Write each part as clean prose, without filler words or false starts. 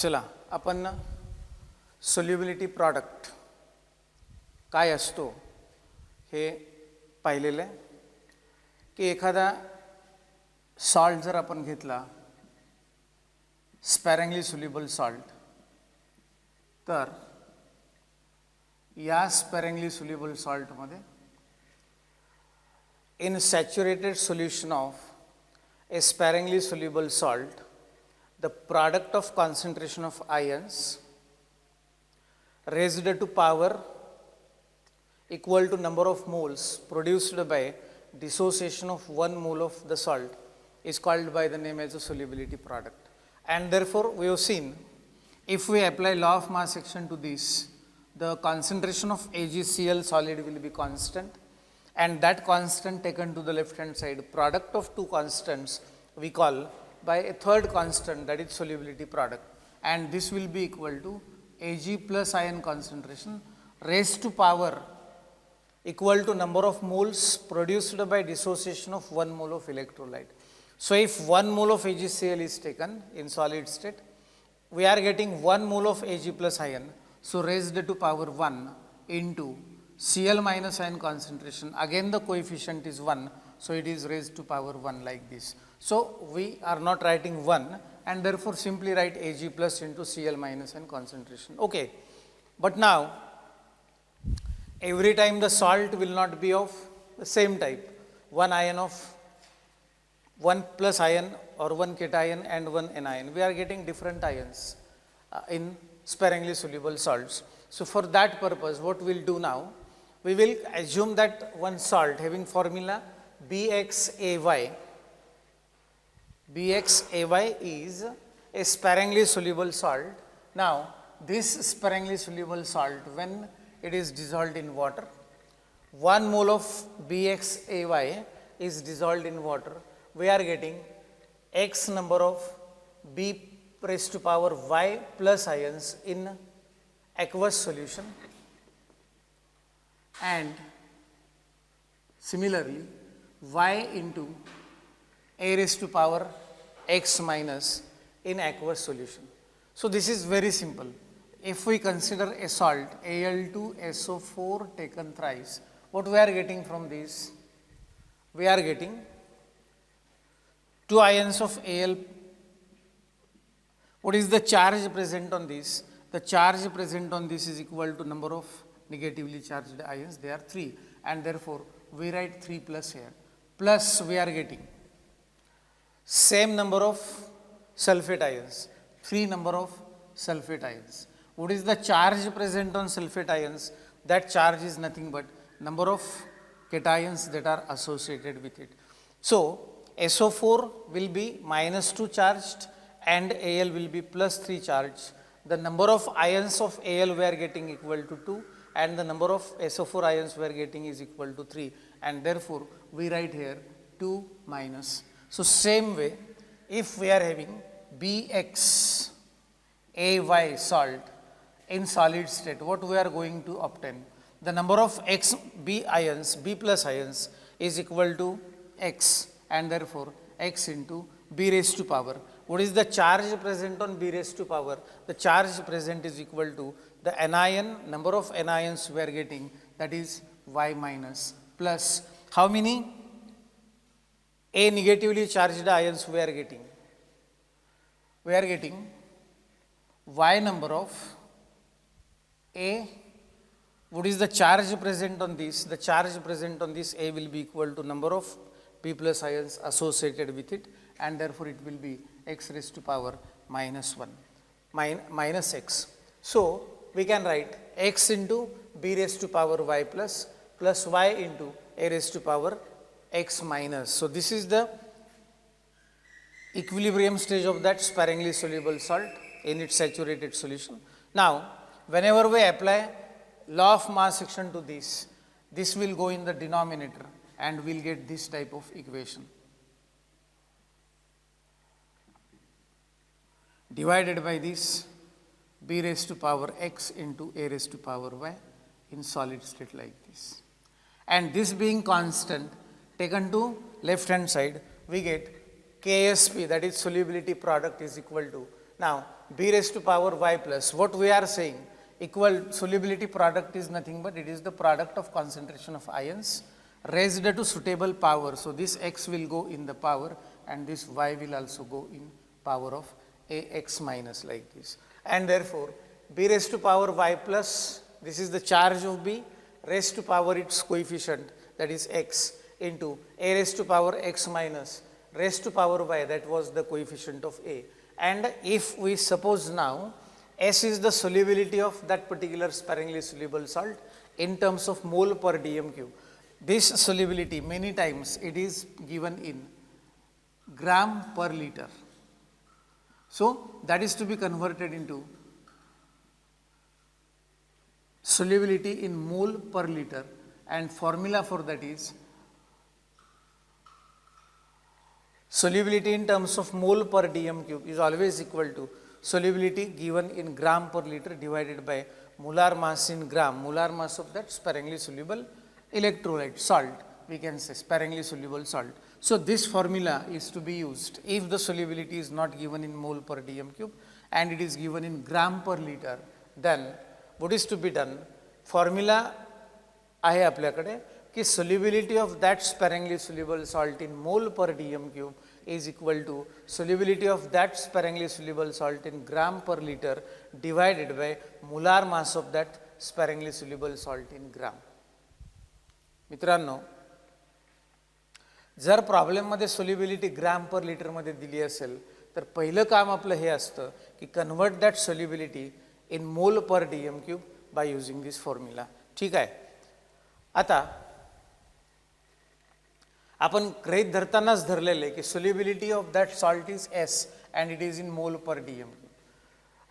चला आपण solubility product काय असतो हे पाहिलेलं आहे की एखादा सॉल्ट जर आपण घेतला स्पॅरिंगली सोल्युबल सॉल्ट तर या स्पॅरिंगली soluble सॉल्टमध्ये in saturated solution of a sparingly soluble salt, the product of concentration of ions raised to power equal to number of moles produced by dissociation of 1 mole of the salt is called by the name as a solubility product. And therefore, we have seen if we apply law of mass action to this, the concentration of AgCl solid will be constant. And that constant taken to the left hand side, product of two constants we call by a third constant, that is solubility product, and this will be equal to Ag plus ion concentration raised to power equal to number of moles produced by dissociation of 1 mole of electrolyte. So if 1 mole of AgCl is taken in solid state, we are getting 1 mole of Ag plus ion, so raised to power 1 into Cl minus ion concentration, again the coefficient is 1, so it is raised to power 1 like this. So we are not writing 1 and therefore simply write Ag plus into Cl minus ion concentration. Okay, but now every time the salt will not be of the same type, one ion of 1 plus ion or 1 cation and 1 anion. We are getting different ions in sparingly soluble salts. So for that purpose, what we will do now, we will assume that one salt having formula BXAY. BXAY is a sparingly soluble salt. Now, this sparingly soluble salt, when it is dissolved in water, 1 mole of BXAY is dissolved in water. We are getting X number of B raised to power Y plus ions in aqueous solution. And similarly y into a raised to power x minus in aqueous solution. So this is very simple. If we consider a salt Al2SO4 taken thrice, what we are getting from this? We are getting 2 ions of Al. What is the charge present on this? The charge present on this is equal to number of negatively charged ions, they are 3, and therefore we write 3 plus here, plus we are getting same number of sulfate ions, 3 number of sulfate ions. What is the charge present on sulfate ions? That charge is nothing but number of cations that are associated with it. So SO4 will be minus 2 charged and Al will be plus 3 charged. The number of ions of Al we are getting equal to 2 and the number of SO4 ions we are getting is equal to 3, and therefore we write here 2 minus. So same way, if we are having BXAY salt in solid state, what we are going to obtain? The number of B ions, B plus ions is equal to X, and therefore X into B raised to power. What is the charge present on B raised to power? The charge present is equal to the anion, number of anions we are getting, that is Y minus, plus how many A negatively charged ions we are getting? We are getting Y number of A. What is the charge present on this? The charge present on this A will be equal to number of B plus ions associated with it, and therefore it will be X raised to power minus 1, minus X. So we can write X into B raised to power Y plus Y into A raised to power X minus. So this is the equilibrium stage of that sparingly soluble salt in its saturated solution. Now, whenever we apply law of mass action to this will go in the denominator and we'll get this type of equation. Divided by this B raised to power X into A raised to power Y in solid state like this. And this being constant, taken to left hand side, we get KSP, that is solubility product, is equal to Now, b raised to power y plus, what we are saying, equal solubility product is nothing but it is the product of concentration of ions raised to suitable power. So, this x will go in the power and this y will also go in power of ax minus like this. And therefore, b raised to power y plus, this is the charge of b raised to power its coefficient, that is x, into a raised to power x minus raised to power y, that was the coefficient of a. And if we suppose now S is the solubility of that particular sparingly soluble salt in terms of mole per dm cube. This solubility many times it is given in gram per liter. So, that is to be converted into solubility in mole per liter, and formula for that is solubility in terms of mole per dm cube is always equal to solubility given in gram per liter divided by molar mass in gram, molar mass of that sparingly soluble electrolyte salt, we can say sparingly soluble salt. So, this formula is to be used if the solubility is not given in mole per dm cube and it is given in gram per liter, then what is to be done, formula आहे आपल्याकडे की solubility of that sparingly soluble salt in mole per dm cube is equal to solubility of that sparingly soluble salt in gram per liter divided by molar mass of that sparingly soluble salt in gram. मित्रांनो, जर प्रॉब्लेममध्ये solubility gram per लिटरमध्ये दिली असेल तर पहिलं काम आपलं हे असतं की convert that solubility in mole per dm cube by using this formula. ठीक आहे. आता आपण गृहीत धरतानाच धरलेले की solubility of that salt is S and it is in mole per dm cube.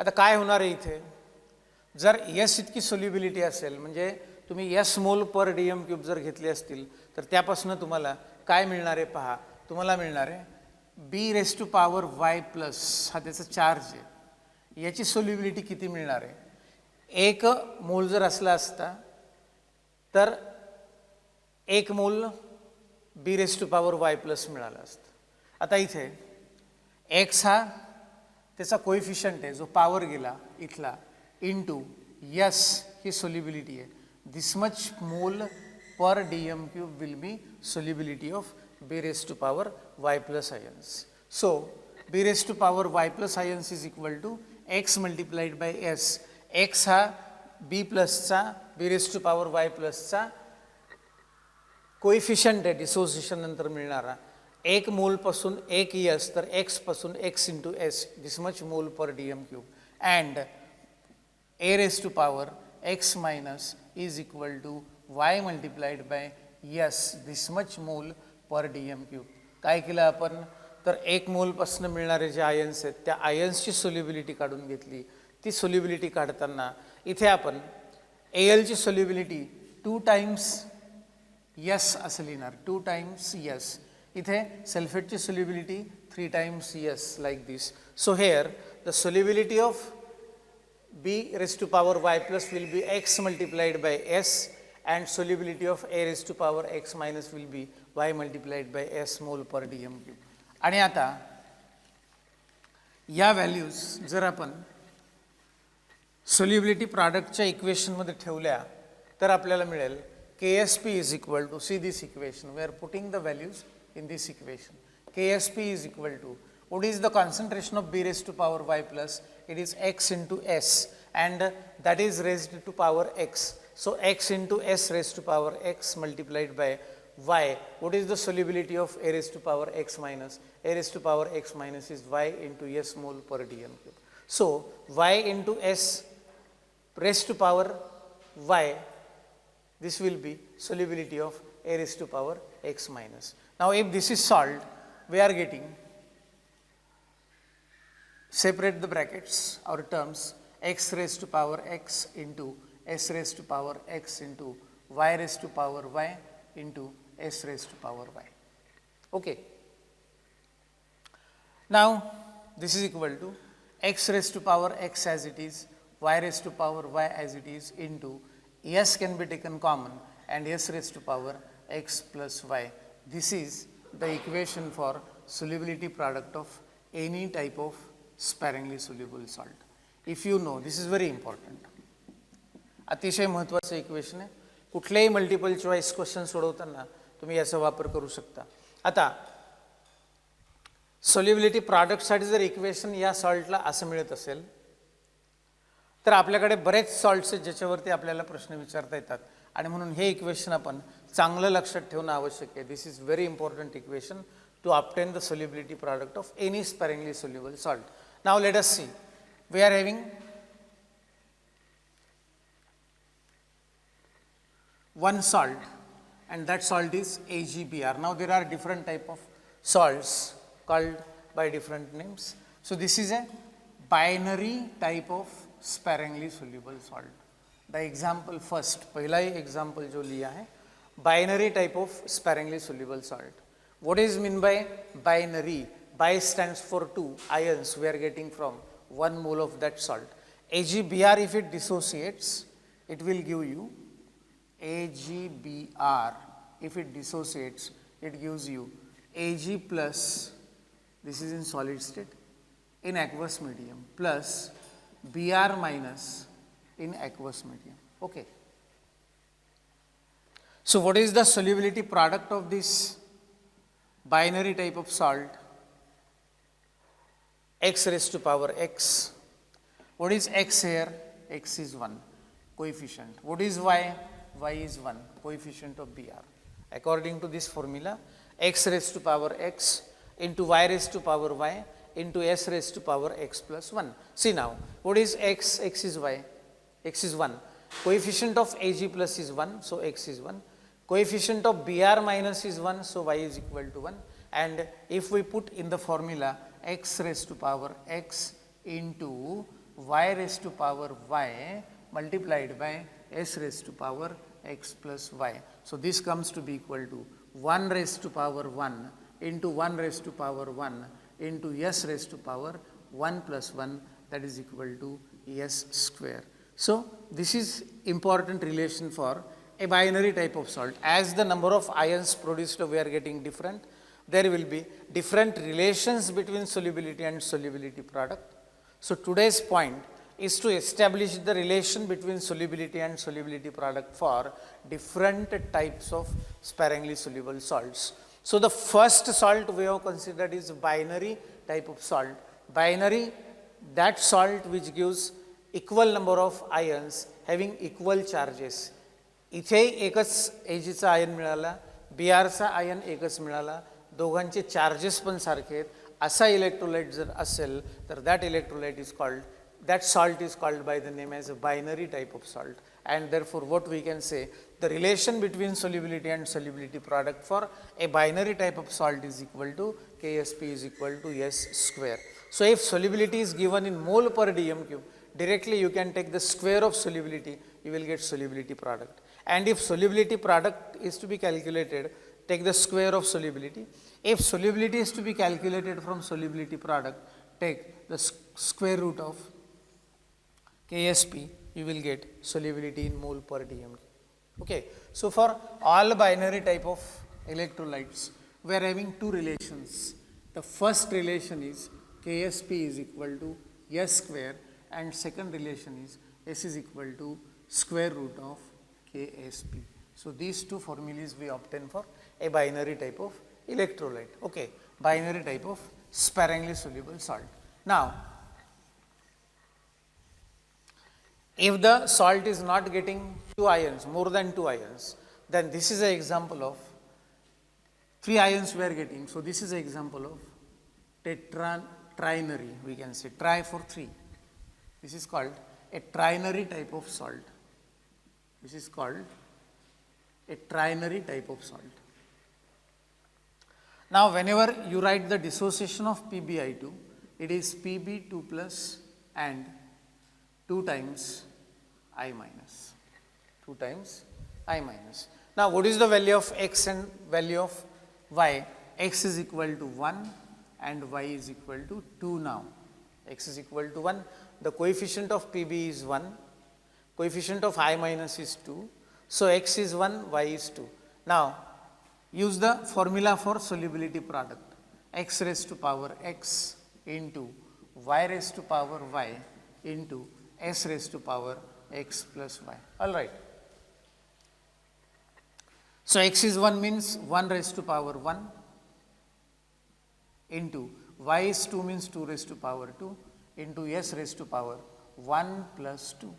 आता काय होणार आहे इथे, जर एस इतकी सोल्युबिलिटी असेल म्हणजे तुम्ही एस मोल पर डीएम क्यूब जर घेतले असतील तर त्यापासून तुम्हाला काय मिळणार आहे पहा, तुम्हाला मिळणार आहे B raise to power Y plus, हा त्याचा चार्ज आहे, याची सोल्युबिलिटी किती मिळणार आहे, 1 मोल जर असला असता तर 1 mole B raise to power Y plus मिळाला असतं. आता इथे एक्स हा त्याचा कोएफिशियंट आहे जो पॉवर गेला इथला इंटू यस ही सोल्युबिलिटी आहे. This much mole per dm cube will be solubility of b raised to power y plus ions. So, b raised to power y plus ions is equal to x multiplied by s. x हा b plus चा b raised to power y plus चा coefficient आहे dissociation नंतर मिळणारा. 1 मोल पासून 1 s तर x पासून x into s, this much mole per dm cube, and a raised to power x minus is equal to y multiplied by s, this much mole per dm cube. काय केलं आपण तर 1 मोल पासून मिळणारे जे ions आहेत त्या आयन्सची solubility काढून घेतली. ती सोल्युबिलिटी काढताना इथे आपण Al ची सोल्युबिलिटी 2 टाइम्स s असं लिहिणार, 2 टाइम्स s. इथे सल्फेटची solubility 3 times s like this. So here the solubility of b raised to power y plus will be x multiplied by s and solubility of a raised to power x minus will be y multiplied by s mole per dm cube. आणि आता या values जर आपण solubility प्रॉडक्टच्या इक्वेशनमध्ये ठेवल्या तर आपल्याला मिळेल KSP is equal to, see this equation, we are putting the values in this equation. KSP is equal to, what is the concentration of b raised to power y plus, it is x into s and that is raised to power x. So, x into s raised to power x multiplied by y. What is the solubility of a raised to power x minus? A raised to power x minus is y into s mole per dm cube. So, y into s raised to power y, this will be solubility of a raised to power x minus. Now, if this is salt, we are getting, separate the brackets, our terms, x raised to power x into s raised to power x into y raised to power y into s raised to power y. Okay. Now, this is equal to x raised to power x as it is, y raised to power y as it is into s can be taken common and s raised to power x plus y. This is the equation for solubility product of any type of sparingly soluble salt. If you know, this is very important. अतिशय महत्त्वाचं equation आहे. कुठल्याही multiple choice question सोडवताना तुम्ही याचा वापर करू शकता. आता सोल्युबिलिटी प्रॉडक्टसाठी जर इक्वेशन या सॉल्टला असं मिळत असेल तर आपल्याकडे बरेच सॉल्ट्स आहेत ज्याच्यावरती आपल्याला प्रश्न विचारता येतात आणि म्हणून हे इक्वेशन आपण चांगलं लक्षात ठेवणं आवश्यक आहे. This is very important equation to obtain the solubility product of any sparingly soluble salt. Now let us see. We are having one salt and that salt is AgBr. Now there are different type of salts called by different names. So this is a binary type of sparingly soluble salt. The example first, पहला ही example जो लिया है, binary type of sparingly soluble salt. What is mean by binary? Bi stands for two ions we are getting from 1 mole of that salt. AgBr, if it dissociates, it will give you AgBr. If it dissociates, it gives you Ag plus, this is in solid state, in aqueous medium, plus Br minus in aqueous medium. Okay. So what is the solubility product of this binary type of salt? X raised to power x. What is x here? X is 1, coefficient. What is y? Y is 1, coefficient of Br. According to this formula, x raised to power x into y raised to power y into s raised to power x plus 1. See now, what is x? X is y. X is 1. Coefficient of Ag plus is 1, so x is 1. Coefficient of Br minus is 1, so y is equal to 1. And if we put in the formula x raised to power x into y raised to power y multiplied by s raised to power x plus y. So this comes to be equal to 1 raised to power 1 into 1 raised to power 1 into s raised to power 1 plus 1, that is equal to s square. So this is important relation for a binary type of salt. As the number of ions produced we are getting different, there will be different relations between solubility and solubility product. So today's point is to establish the relation between solubility and solubility product for different types of sparingly soluble salts. So the first salt we have considered is binary type of salt. Binary, that salt which gives equal number of ions having equal charges. इथे एकच एजीचा ion मिळाला, बीआरचा ion एकच मिळाला, दोघांचे charges पण सारखे आहेत, असा इलेक्ट्रोलाइट जर असेल तर that electrolyte is called, that salt is called by the name as a binary type of salt. And therefore what we can say, the relation between solubility and solubility product for a binary type of salt is equal to Ksp is equal to S square. So if solubility is given in mole per dm cube, directly you can take the square of solubility, you will get solubility product. And if solubility product is to be calculated, take the square of solubility. If solubility is to be calculated from solubility product, take the square root of Ksp, you will get solubility in mole per dm. Okay, so for all binary type of electrolytes, we are having two relations. The first relation is Ksp is equal to S square, and second relation is S is equal to square root of Ksp. So these two formulas we obtain for a binary type of electrolyte. Okay, binary type of sparingly soluble salt. Now, if the salt is not getting two ions, more than two ions, then this is an example of three ions we are getting. So this is an example of trinary, we can say tri for three. This is called a trinary type of salt. This is called a trinary type of salt. Now whenever you write the dissociation of PbI2, it is Pb2 plus and 2 times I minus. 2 times I minus. Now what is the value of x and value of y? X is equal to 1 and y is equal to 2 now. X is equal to 1. The coefficient of Pb is 1. Coefficient of I minus is 2. So x is 1, y is 2. Now use the formula for solubility product. X raised to power x into y raised to power y into s raised to power x plus y. All right. So, x is 1 means 1 raised to power 1 into y is 2 means 2 raised to power 2 into s raised to power 1 plus 2,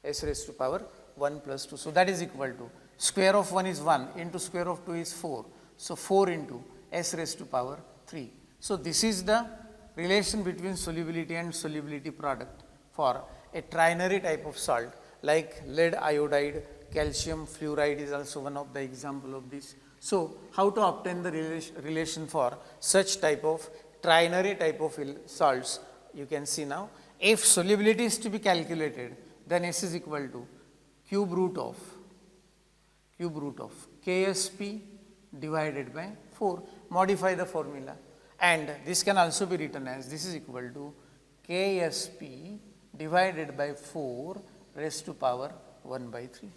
s raised to power 1 plus 2. So, that is equal to square of 1 is 1 into square of 2 is 4. So, 4 into s raised to power 3. So, this is the relation between solubility and solubility product for a trinary type of salt like lead iodide, calcium fluoride is also one of the example of this. So, how to obtain the relation for such type of trinary type of salts? You can see now, if solubility is to be calculated, then S is equal to cube root of Ksp divided by 4. Modify the formula, and this can also be written as this is equal to Ksp divided by 4 raised to power 1 by 3.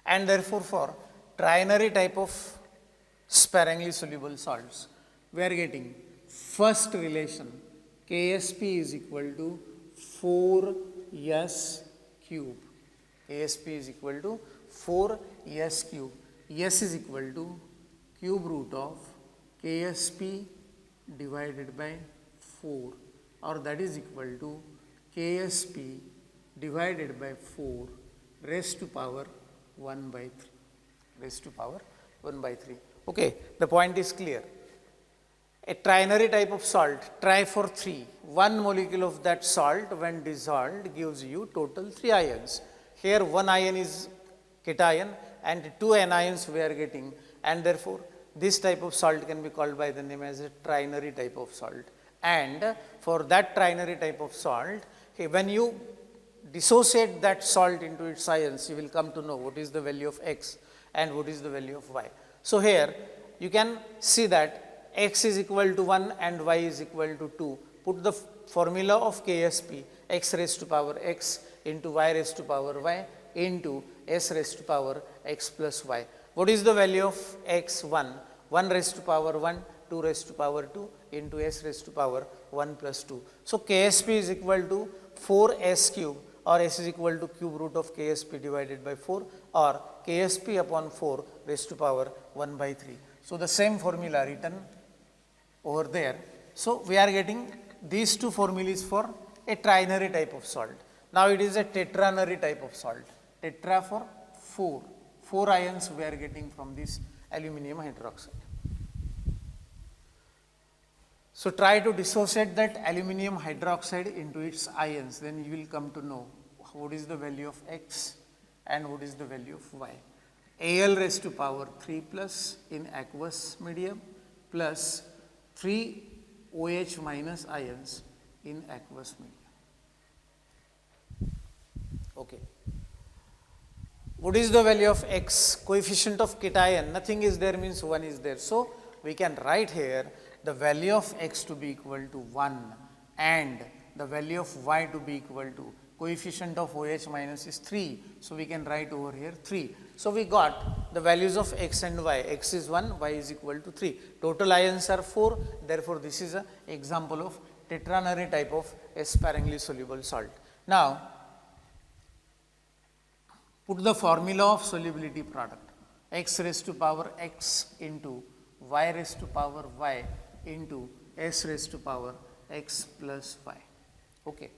And therefore, for trinary type of sparingly soluble salts, we are getting first relation Ksp is equal to 4s cube. Ksp is equal to 4s cube. S is equal to cube root of Ksp divided by 4, or that is equal to Ksp divided by 4 raised to power 1 by 3, raised to power 1 by 3. Okay, the point is clear. A trinary type of salt, try for 3, one molecule of that salt when dissolved gives you total 3 ions. Here one ion is cation and 2 anions we are getting, and therefore this type of salt can be called by the name as a trinary type of salt. And for that trinary type of salt, when you dissociate that salt into its ions, you will come to know what is the value of x and what is the value of y. So, here you can see that x is equal to 1 and y is equal to 2. Put the formula of Ksp, x raised to power x into y raised to power y into s raised to power x plus y. What is the value of x? 1, 1 raised to power 1, 2 raised to power 2 into s raised to power 1 plus 2. So, Ksp is equal to 4s cube, or s is equal to cube root of Ksp divided by 4, or Ksp upon 4 raised to power 1 by 3. So, the same formula written over there. So, we are getting these two formulas for a trinary type of salt. Now, it is a tetranary type of salt. Tetra for 4 ions we are getting from this aluminum hydroxide. So, try to dissociate that aluminum hydroxide into its ions, then you will come to know what is the value of x and what is the value of y. Al raised to power 3 plus in aqueous medium plus 3 OH minus ions in aqueous medium. Okay. What is the value of x? Coefficient of cation, nothing is there means 1 is there. So, we can write here the value of x to be equal to 1 and the value of y to be equal to coefficient of OH minus is 3. So, we can write over here 3. So, we got the values of x and y, x is 1, y is equal to 3. Total ions are 4, therefore, this is an example of tetranary type of a sparingly soluble salt. Now, put the formula of solubility product, x raised to power x into y raised to power y into s raised to power x plus y. Okay.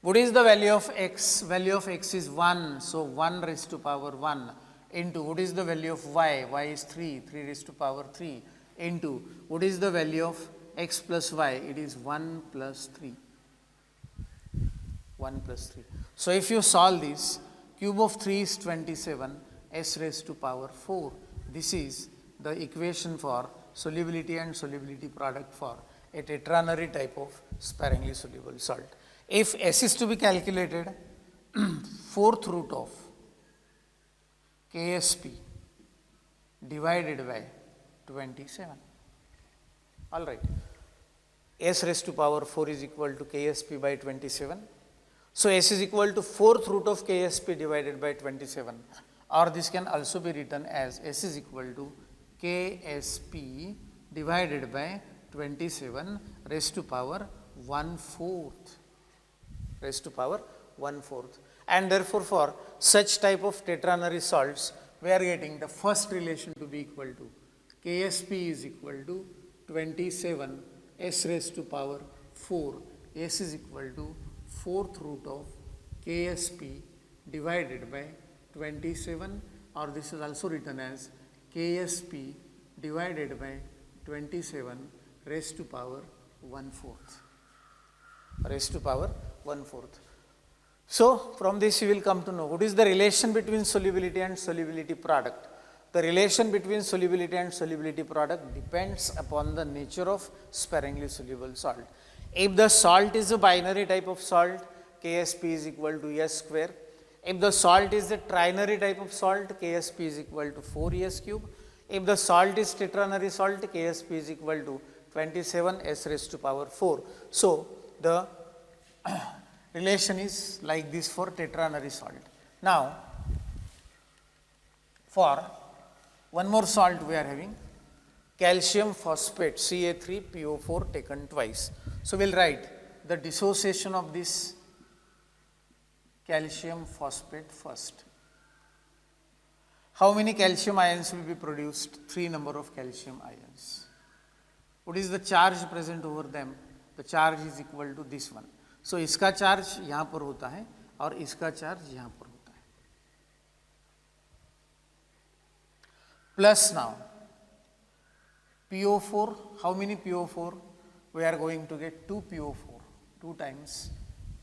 What is the value of x? Value of x is 1. So, 1 raised to power 1 into what is the value of y? Y is 3, 3 raised to power 3 into what is the value of x plus y? It is 1 plus 3. 1 plus 3. So, if you solve this, cube of 3 is 27, s raised to power 4. This is the equation for solubility and solubility product for a tetranary type of sparingly soluble salt. If S is to be calculated, 4th root of Ksp divided by 27. All right. S raised to power 4 is equal to Ksp by 27. So, S is equal to 4th root of Ksp divided by 27, or this can also be written as S is equal to Ksp divided by 27 raised to power 1/4. Raised to power 1/4. And therefore, for such type of tetranary salts, we are getting the first relation to be equal to Ksp is equal to 27 s raised to power 4. S is equal to 4th root of Ksp divided by 27, or this is also written as Ksp divided by 27 raised to power 1/4. Raised to power 1/4. So, from this you will come to know what is the relation between solubility and solubility product. The relation between solubility and solubility product depends upon the nature of sparingly soluble salt. If the salt is a binary type of salt, Ksp is equal to S square. If the salt is a trinary type of salt, Ksp is equal to 4S cube. If the salt is tetranary salt, Ksp is equal to 27 S raised to power 4. So, the relation is like this for tetranary salt. Now, for one more salt we are having calcium phosphate Ca3PO4 taken twice. So, we will write the dissociation of this calcium phosphate first. How many calcium ions will be produced? 3 number of calcium ions. What is the charge present over them? The charge is equal to this one. So, इसका charge यहाँ पर होता है और इसका charge यहाँ पर होता है. Plus now, PO4, how many PO4? We are going to get 2 PO4, 2 times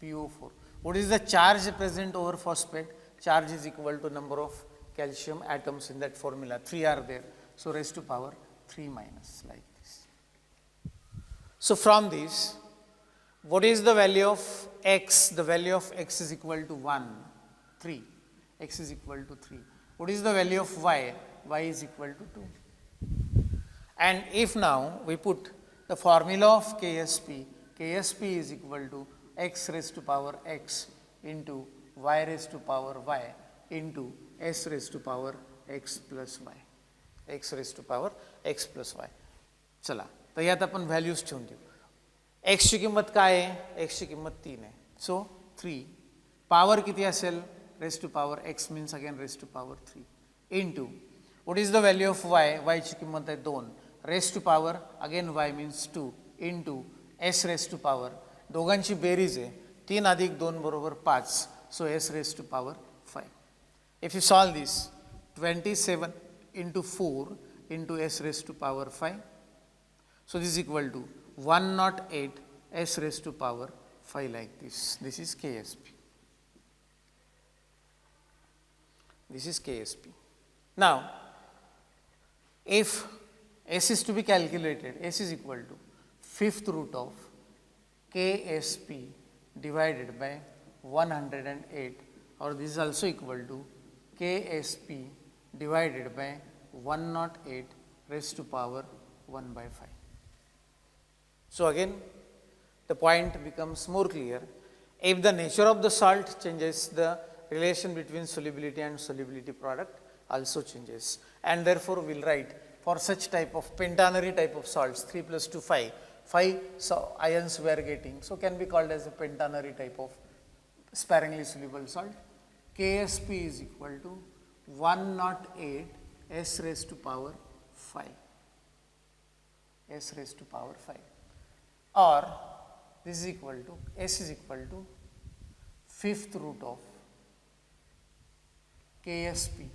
PO4. What is the charge present over phosphate? Charge is equal to number of calcium atoms in that formula. 3 are there. So, raised to power 3 minus like this. So, from this, what is the value of x? The value of x is equal to 1, 3. X is equal to 3. What is the value of y? Y is equal to 2. And if now we put the formula of Ksp, Ksp is equal to x raised to power x into y raised to power y into s raised to power x plus y. X raised to power x plus y. चला, तर यात आपण values ठेवून देऊ. x ची किंमत काय आहे? x ची किंमत 3 आहे. सो 3 पॉवर किती असेल? Raise to power x means again raise to power 3 into what is the value of y? y ची किंमत आहे 2. Raise to power again y means 2 into s raise to power, दोघांची बेरीज आहे 3 अधिक 2 बरोबर 5. So s raise to power 5. If you solve this, 27 into 4 into s raised to power 5. So, this is equal to 108 s raised to power 5 like this. This is Ksp. This is Ksp. Now, if s is to be calculated, s is equal to 5th root of Ksp divided by 108, or this is also equal to Ksp divided by 108 raised to power 1 by 5. So, again the point becomes more clear. If the nature of the salt changes, the relation between solubility and solubility product also changes, and therefore we will write for such type of pentanary type of salts 3 plus 2 5, 5 ions we are getting, so can be called as a pentanary type of sparingly soluble salt. Ksp is equal to 108 s raised to power 5, s raised to power 5, or this is equal to, s is equal to 5th root of Ksp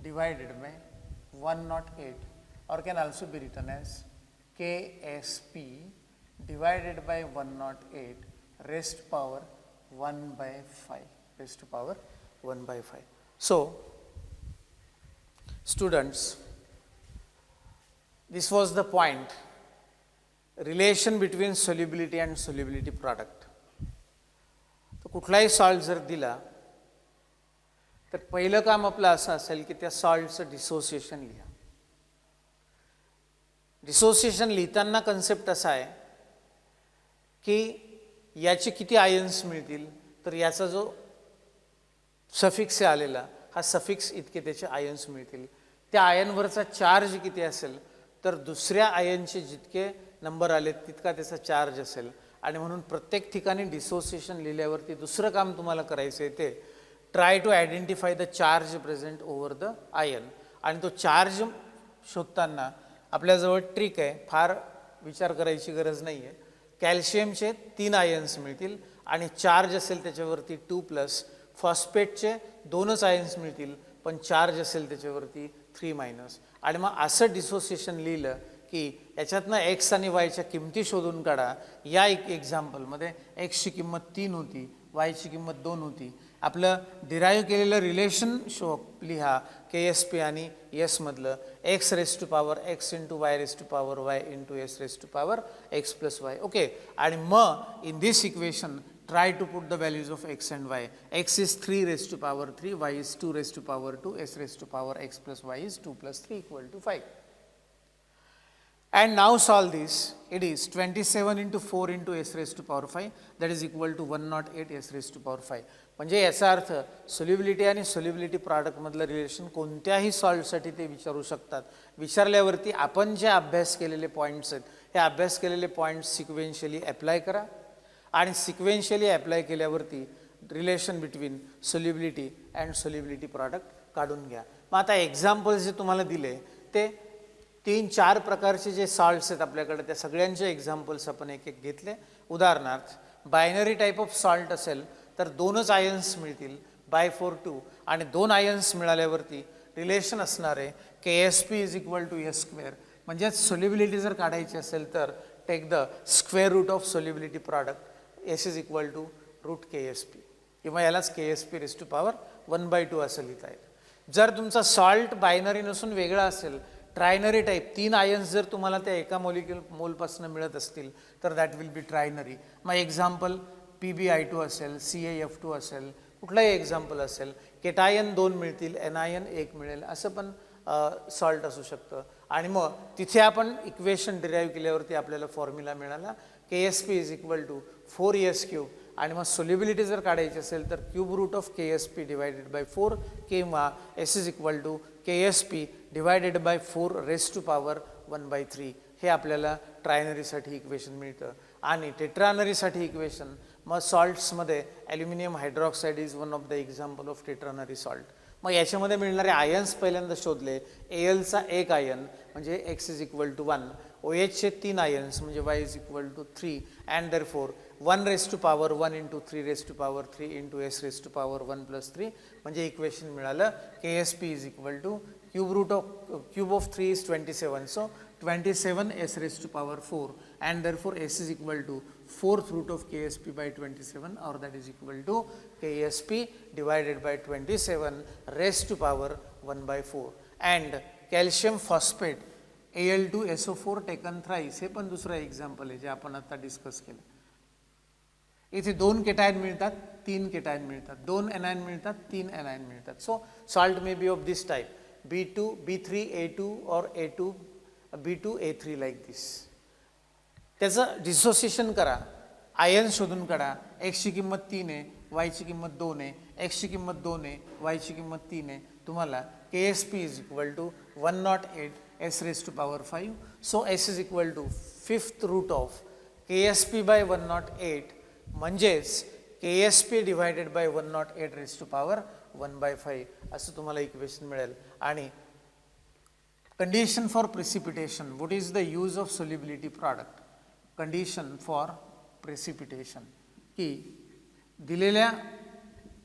divided by 108, or can also be written as Ksp divided by 108 raised to power 1 by 5. Raised to power 1 by 5. So, students, this was the point, relation between solubility and solubility product. तो कुठलाही salt जर दिला तर पहिलं काम आपलं असं असेल की त्या सॉल्टचं डिसोसिएशन लिहा. डिसोसिएशन लिहिताना कन्सेप्ट असा आहे की याचे किती आयन्स मिळतील, तर याचा जो सफिक्स आहे आलेला, हा सफिक्स इतके त्याचे आयन्स मिळतील. त्या आयनवरचा चार्ज किती असेल तर दुसऱ्या आयनचे जितके नंबर आले तितका त्याचा चार्ज असेल. आणि म्हणून प्रत्येक ठिकाणी डिसोसिएशन लिहिल्यावरती दुसरं काम तुम्हाला करायचं आहे ते try to identify the charge present over the ion. आणि तो चार्ज शोधताना आपल्याजवळ ट्रिक आहे, फार विचार करायची गरज नाही आहे. कॅल्शियमचे 3 आयन्स मिळतील आणि चार्ज असेल त्याच्यावरती 2+. फॉस्फेटचे 2च आयन्स मिळतील पण चार्ज असेल त्याच्यावरती 3-. आणि मग असं डिसोसिएशन लिहिलं की याच्यातनं एक्स आणि वायच्या किमती शोधून काढा. या एक एक्झाम्पलमध्ये एक्सची किंमत 3 होती, वायची किंमत 2 होती. आपलं डिराईव्ह केलेलं रिलेशन लिहा KSP आणि यसमधलं x⁻x into y⁻y into s⁻x+y. Okay. आणि मग in this equation try to put the values of x and y. X is 3⁻3, y is 2⁻2, s⁻x+y is 2+3 equal to 5. And now solve this. It is 27 into 4 into s⁻5 that is equal to 108 s⁻5. म्हणजे याचा अर्थ solubility आणि solubility product मधलं relation कोणत्याही सॉल्टसाठी ते विचारू शकतात. विचारल्यावरती आपण जे अभ्यास केलेले पॉईंट्स आहेत हे अभ्यास केलेले पॉईंट्स सिक्वेन्शियली अप्लाय करा आणि सिक्वेन्शियली अप्लाय केल्यावरती relation between solubility and solubility product काढून घ्या. मग आता एक्झाम्पल्स जे तुम्हाला दिले ते 3-4 प्रकारचे जे सॉल्ट्स आहेत आपल्याकडे त्या सगळ्यांचे एक्झाम्पल्स आपण एक एक घेतले. उदाहरणार्थ बायनरी टाईप ऑफ सॉल्ट असेल तर 2च आयन्स मिळतील by4 आणि 2 आयन्स मिळाल्यावरती रिलेशन असणार आहे KSP = s². म्हणजेच सोल्युबिलिटी जर काढायची असेल तर take the square root of solubility product S is equal to √KSP किंवा यालाच KSP⁻1/2 असं लिहिता येईल. जर तुमचा सॉल्ट बायनरी नसून वेगळा असेल, ट्रायनरी टाईप 3 आयन्स जर तुम्हाला त्या एका मोलपासून मिळत असतील तर दॅट विल बी ट्रायनरी. मग एक्झाम्पल PbI2 असेल, CaF2 असेल, कुठलाही एक्झाम्पल असेल. केटायन 2 मिळतील, एनायन 1 मिळेल, असं पण सॉल्ट असू शकतं. आणि मग तिथे आपण इक्वेशन डिराईव्ह केल्यावरती आपल्याला फॉर्म्युला मिळाला KSP = 4s³ आणि मग सोल्युबिलिटी जर काढायची असेल तर क्यूब रूट ऑफ KSP/4 किंवा S = KSP/4⁻1/3 हे आपल्याला ट्रायनरीसाठी इक्वेशन मिळतं. आणि टेट्रानरीसाठी इक्वेशन मग सॉल्ट्समध्ये aluminium hydroxide is one of the example of tetranary salt. मग याच्यामध्ये मिळणारे आयन्स पहिल्यांदा शोधले. Alचा 1 आयन म्हणजे x = 1, OHचे 3 आयन्स म्हणजे y = 3 and therefore 1⁻1 into 3⁻3 into s⁻1+3 म्हणजे इक्वेशन मिळालं KSP = cube of 3 is 27, so 27 s⁻4 and therefore S is equal to 4th root of KSP/27 or that is equal to KSP/27⁻1/4. and calcium phosphate Al2SO4 taken thrice हे पण दुसरं example आहे जे आपण आता discuss केलं. इथे 2 cation मिळतात, 3 cation मिळतात, 2 anion मिळतात, 3 एनायन मिळतात. सो salt may be of this type B2 B3A2 or A2 B2 A3 like this. त्याचं डिसोसिएशन करा, आयन शोधून काढा. एक्सची किंमत 3 आहे, वायची किंमत 2 आहे, एक्सची किंमत 2 आहे, वायची किंमत 3 आहे. तुम्हाला KSP = 108 s⁻5. So S is equal to 5th root of KSP/108 म्हणजेच KSP/108⁻1/5 असं तुम्हाला इक्वेशन मिळेल. आणि condition for precipitation, what is the use of solubility product. Condition for precipitation की दिलेल्या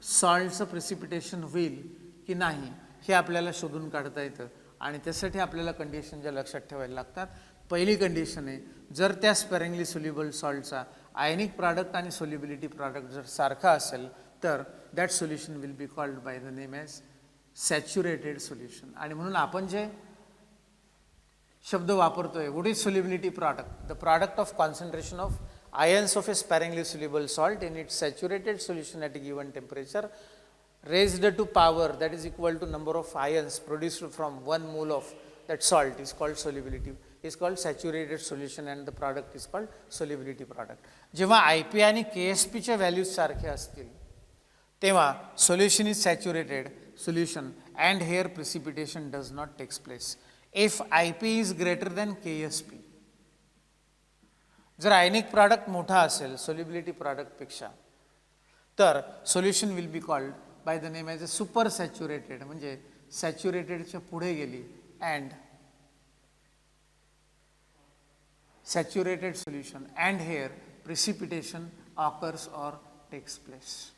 सॉल्टचं प्रेसिपिटेशन होईल की नाही हे आपल्याला शोधून काढता येतं. आणि त्यासाठी आपल्याला कंडिशन ज्या लक्षात ठेवायला लागतात. पहिली कंडिशन आहे जर त्या स्पॅरिंगली सोल्युबल सॉल्टचा आयनिक प्रॉडक्ट आणि सोल्युबिलिटी प्रॉडक्ट जर सारखा असेल तर that solution will be called by the name as saturated solution. आणि म्हणून आपण जे शब्द वापरतोय what is solubility product, the product of concentration of ions of a sparingly soluble salt in its saturated solution at a given temperature raised to power that is equal to number of ions produced from 1 mole of that salt is called solubility, is called saturated solution and the product is called solubility product. जेव्हा IP आणि KSP चे values सारखे असतील तेव्हा solution is saturated solution and here precipitation does not takes place. if IP is greater than KSP. जर आयनिक product मोठा असेल solubility प्रॉडक्टपेक्षा तर solution will be called by the name as a super saturated, म्हणजे सॅच्युरेटेडच्या पुढे गेली and saturated solution, and here precipitation occurs or takes place.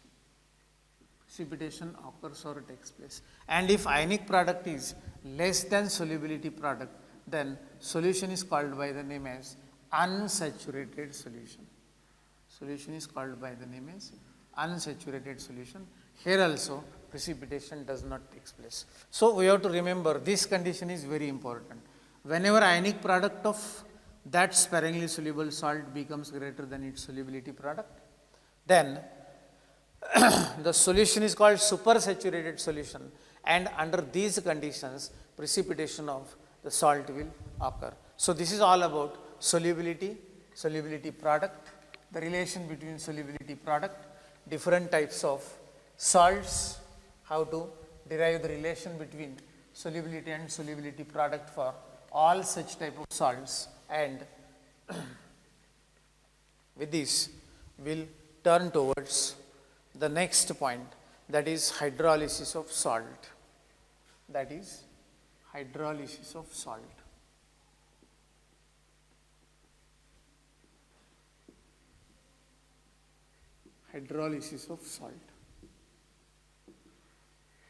Precipitation occurs or takes place. And if ionic product is less than solubility product, then solution is called by the name as unsaturated solution. Solution is called by the name as unsaturated solution. Here also precipitation does not take place. So we have to remember this condition is very important. Whenever ionic product of that sparingly soluble salt becomes greater than its solubility product, then the solution is called supersaturated solution, and under these conditions precipitation of the salt will occur. So this is all about solubility, solubility product, the relation between solubility product, different types of salts, how to derive the relation between solubility and solubility product for all such type of salts, and with this we'll turn towards the next point, that is hydrolysis of salt. That is hydrolysis of salt. Hydrolysis of salt.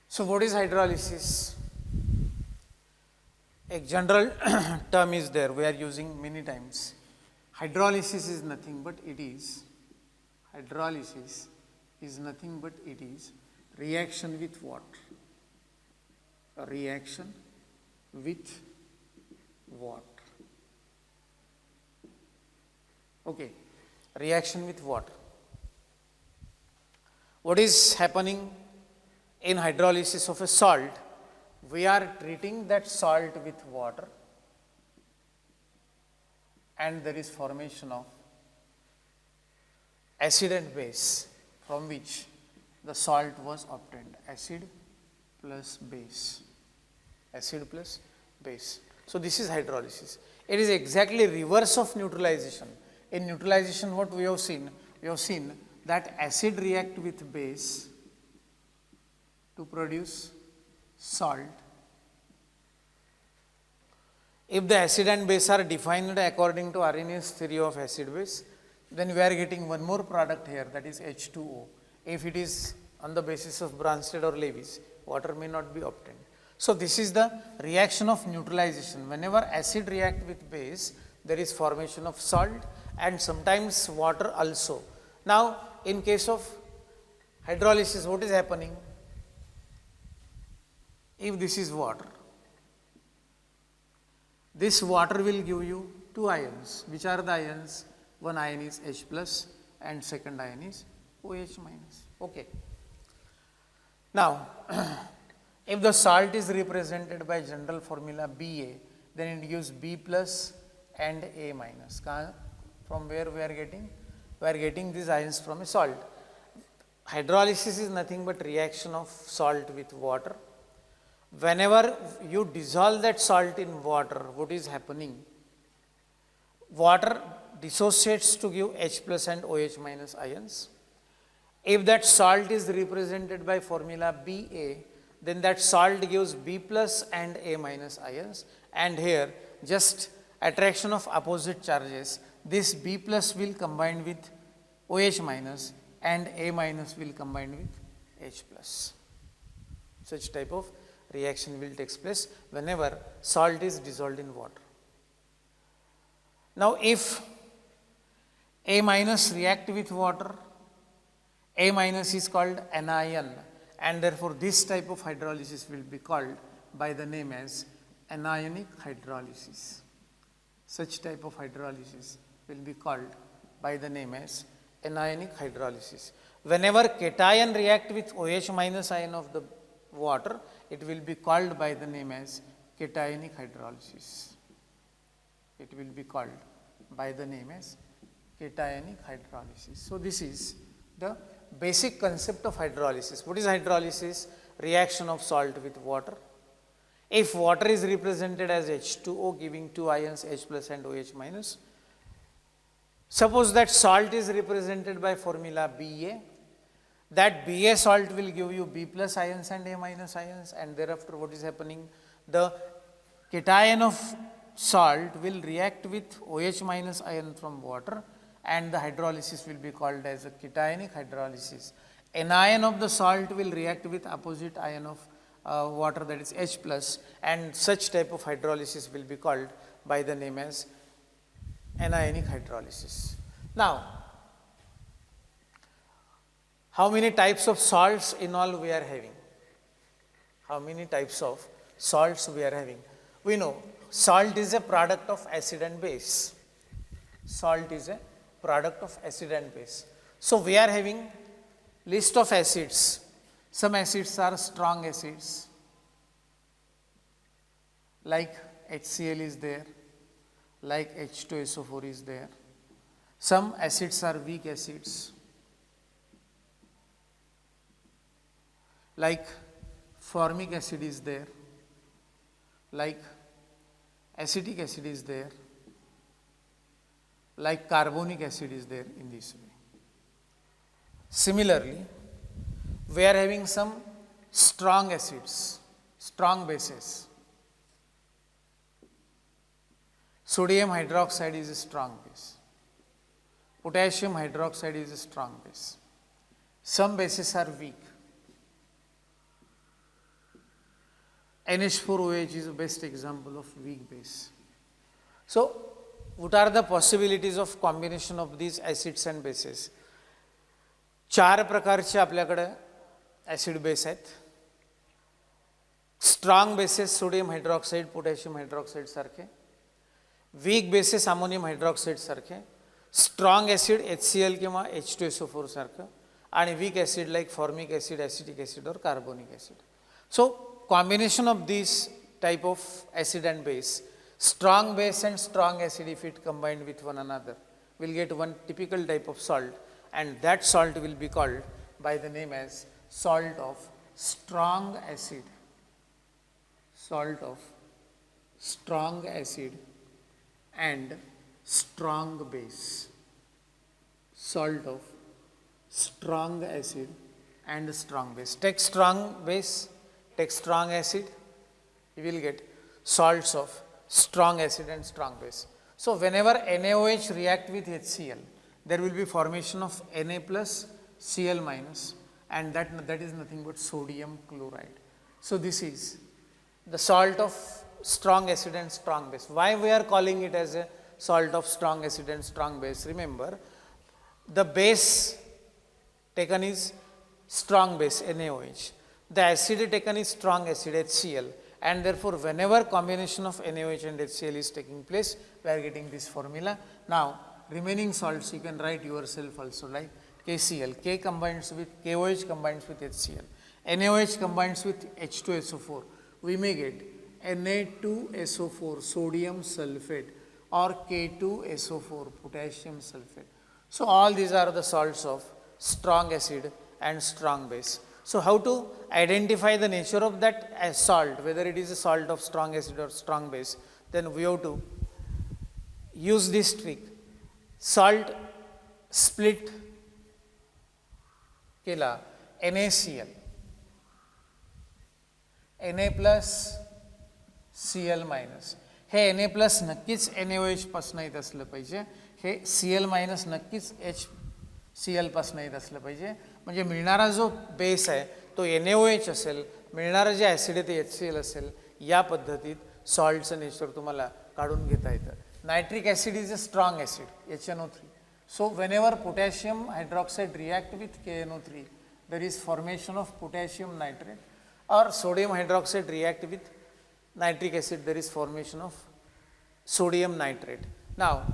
So what is hydrolysis? A general term is there, we are using many times. Hydrolysis is nothing but it is reaction with what? A reaction with what? Okay, reaction with what? What is happening in hydrolysis of a salt? We are treating that salt with water and there is formation of acid and base from which the salt was obtained. Acid plus base. Acid plus base. So this is hydrolysis. It is exactly reverse of neutralization. In neutralization what we have seen? We have seen that acid react with base to produce salt. If the acid and base are defined according to Arrhenius theory of acid base, then we are getting one more product here, that is H2O. If it is on the basis of Bronsted or Lewis, water may not be obtained. So this is the reaction of neutralization. Whenever acid react with base, there is formation of salt and sometimes water also. Now in case of hydrolysis, what is happening? If this is water, this water will give you two ions. Which are the ions? One ion is H plus and second ion is OH minus. Okay. Now, if the salt is represented by general formula Ba, then it gives B plus and A minus. From where we are getting? We are getting these ions from a salt. Hydrolysis is nothing but reaction of salt with water. Whenever you dissolve that salt in water, what is happening? Water dissociates to give H plus and OH minus ions. If that salt is represented by formula Ba, then that salt gives B plus and A minus ions, and here just attraction of opposite charges, this B plus will combine with OH minus and A minus will combine with H plus. Such type of reaction will take place whenever salt is dissolved in water. Now if A minus react with water, A minus is called anion, and therefore this type of hydrolysis will be called by the name as anionic hydrolysis. Such type of hydrolysis will be called by the name as anionic hydrolysis. Whenever cation react with OH minus ion of the water, it will be called by the name as cationic hydrolysis. It will be called by the name as cationic hydrolysis. So this is the basic concept of hydrolysis. What is hydrolysis? Reaction of salt with water. If water is represented as H2O giving two ions H plus and OH minus, suppose that salt is represented by formula Ba, that Ba salt will give you B plus ions and A minus ions, and thereafter what is happening? The cation of salt will react with OH minus ion from water, and the hydrolysis will be called as a cationic hydrolysis. Anion of the salt will react with opposite ion of water, that is H plus, and such type of hydrolysis will be called by the name as anionic hydrolysis. Now, how many types of salts in all we are having? How many types of salts we are having? We know salt is a product of acid and base. Salt is a product of acid and base. So we are having list of acids. Some acids are strong acids, like HCl is there, like H2SO4 is there. Some acids are weak acids, like formic acid is there, like acetic acid is there, like carbonic acid is there in this way. Similarly, we are having some strong acids, strong bases. Sodium hydroxide is a strong base. Potassium hydroxide is a strong base. Some bases are weak. NH4OH is the best example of weak base. So, what are the possibilities of combination of these acids and bases? चार प्रकारचे आपल्याकडे acid base आहेत. Strong bases sodium hydroxide, potassium hydroxide सारखे, weak bases ammonium hydroxide सारखे, strong acid HCl किंवा H2SO4 सारखं, आणि weak acid like formic acid, acetic acid और carbonic acid. So combination of these type of acid and base, strong base and strong acid, if it combined with one another, will get one typical type of salt, and that salt will be called by the name as salt of strong acid. Salt of strong acid and strong base. Salt of strong acid and strong base. Take strong base, take strong acid, you will get salts of strong acid and strong base. So whenever NaOH react with HCl, there will be formation of Na plus Cl minus, and that is nothing but sodium chloride. So this is the salt of strong acid and strong base. Why we are calling it as a salt of strong acid and strong base? Remember, the base taken is strong base NaOH. The acid taken is strong acid HCl, and therefore whenever combination of NaOH and HCl is taking place, we are getting this formula. Now remaining salts you can write yourself also, like KCl, K combines with KOH combines with HCl, NaOH combines with H2SO4, we may get Na2SO4 sodium sulfate or K2SO4 potassium sulfate. So all these are the salts of strong acid and strong base. So how to identify the nature of that salt, whether it is a salt of strong acid or strong base? Then we have to use this trick. Salt split केला NaCl, Na plus Cl minus. हे Na plus नक्कीच NaOH पासून येत असलं पाहिजे, हे Cl minus नक्कीच HCl पासून येत असलं पाहिजे. म्हणजे मिळणारा जो बेस आहे तो NaOH असेल, मिळणारा जे ॲसिड आहे ते HCl असेल. या पद्धतीत सॉल्टचं नेचर तुम्हाला काढून घेता येतं. Nitric acid is a strong acid HNO3. So whenever potassium hydroxide react with KNO3, there is formation of potassium nitrate, or sodium hydroxide react with nitric acid, there is formation of sodium nitrate. Now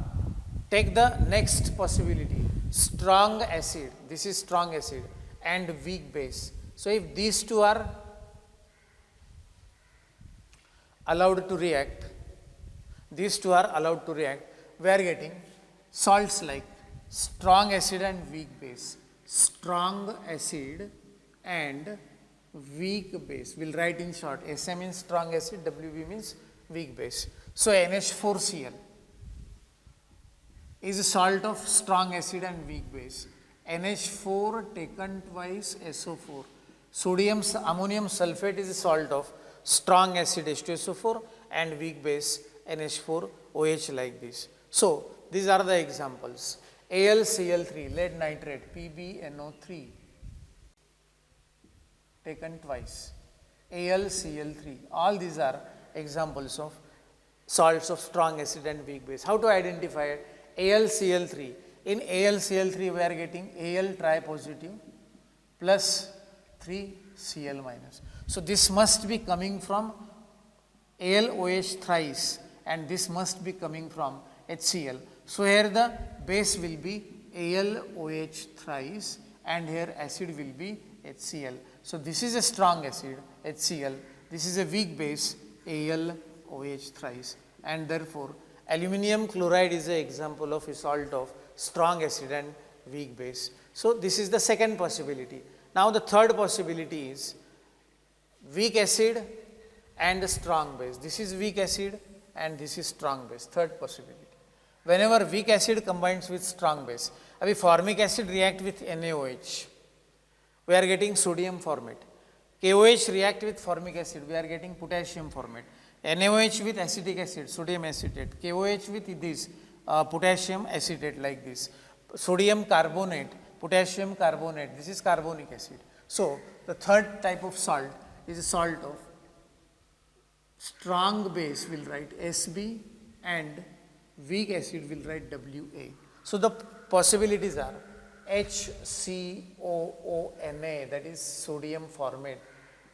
take the next possibility, strong acid, this is strong acid, and weak base. So if these two are allowed to react, these two are allowed to react, we are getting salts like strong acid and weak base, strong acid and weak base. We'll write in short. Sa means strong acid, Wb means weak base. So NH4Cl is a salt of strong acid and weak base. NH4 taken twice SO4. Ammonium sulfate is a salt of strong acid H2SO4 and weak base NH4OH like this. So these are the examples. AlCl3, lead nitrate, PbNO3 taken twice. AlCl3, all these are examples of salts of strong acid and weak base. How to identify it? AlCl3. In AlCl3 we are getting Al tripositive plus 3Cl minus. So this must be coming from AlOH thrice and this must be coming from HCl. So here the base will be AlOH thrice and here acid will be HCl. So this is a strong acid HCl, this is a weak base AlOH thrice, and therefore aluminum chloride is an example of a salt of strong acid and weak base. So this is the second possibility. Now the third possibility is weak acid and strong base. This is weak acid and this is strong base. Third possibility. Whenever weak acid combines with strong base, abhi formic acid react with NaOH, we are getting sodium formate. KOH react with formic acid, we are getting potassium formate. NaOH with acetic acid, sodium acetate. KOH with this potassium acetate like this. Sodium carbonate, potassium carbonate, this is carbonic acid. So the third type of salt is a salt of strong base, will write Sb, and weak acid will write Wa. So the possibilities are HCOONA, that is sodium formate,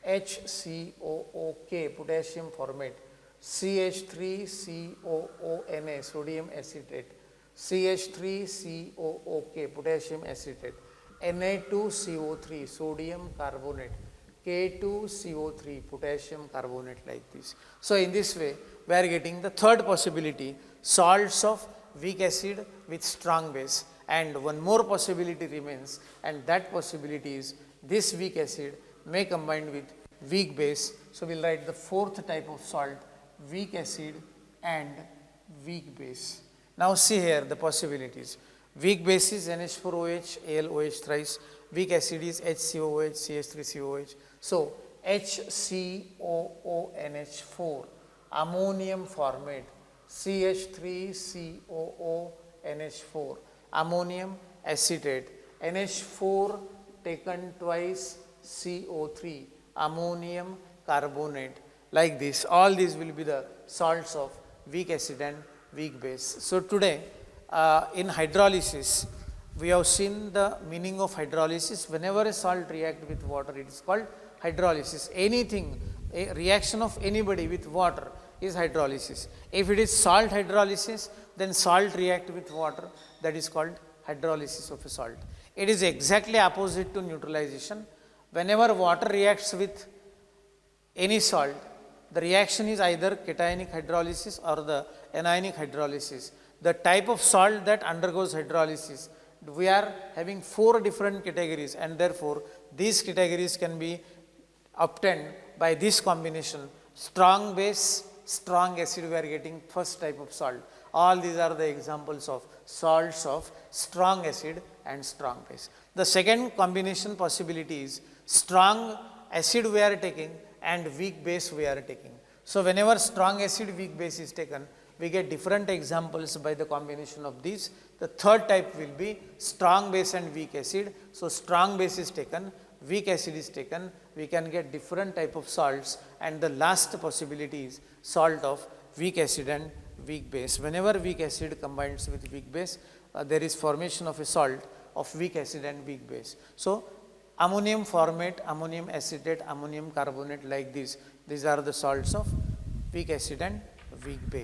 HCOOK, potassium formate, CH3COONA, sodium acetate, CH3COOK, potassium acetate, Na2CO3, sodium carbonate, K2CO3, potassium carbonate like this. So in this way, we are getting the third possibility, salts of weak acid with strong base. And one more possibility remains, and that possibility is this weak acid may combine with weak base. So we'll write the fourth type of salt, weak acid and weak base. Now see here the possibilities. Weak base is NH4OH, AlOH thrice. Weak acid is HCOOH, CH3COOH. So HCOONH4, ammonium formate, CH3COONH4, ammonium acetate, NH4 taken twice CO3, ammonium carbonate like this. All these will be the salts of weak acid and weak base. So today in hydrolysis, we have seen the meaning of hydrolysis. Whenever a salt reacts with water, it is called hydrolysis. Anything, a reaction of anybody with water is hydrolysis. If it is salt hydrolysis, then salt react with water, that is called hydrolysis of a salt. It is exactly opposite to neutralization. Whenever water reacts with any salt, the reaction is either cationic hydrolysis or the anionic hydrolysis. The type of salt that undergoes hydrolysis, we are having 4 different categories, and therefore these categories can be obtained by this combination. Strong base, strong acid, we are getting first type of salt. All these are the examples of salts of strong acid and strong base. The second combination possibility is strong acid we are taking and weak base we are taking. So whenever strong acid, weak base is taken, we get different examples by the combination of these. The third type will be strong base and weak acid. So strong base is taken, weak acid is taken, we can get different type of salts, and the last possibility is salt of weak acid and weak base. Whenever weak acid combines with weak base, there is formation of a salt of weak acid and weak base. So ammonium formate, ammonium acetate, ammonium carbonate like this, these are the salts of weak acid and weak base.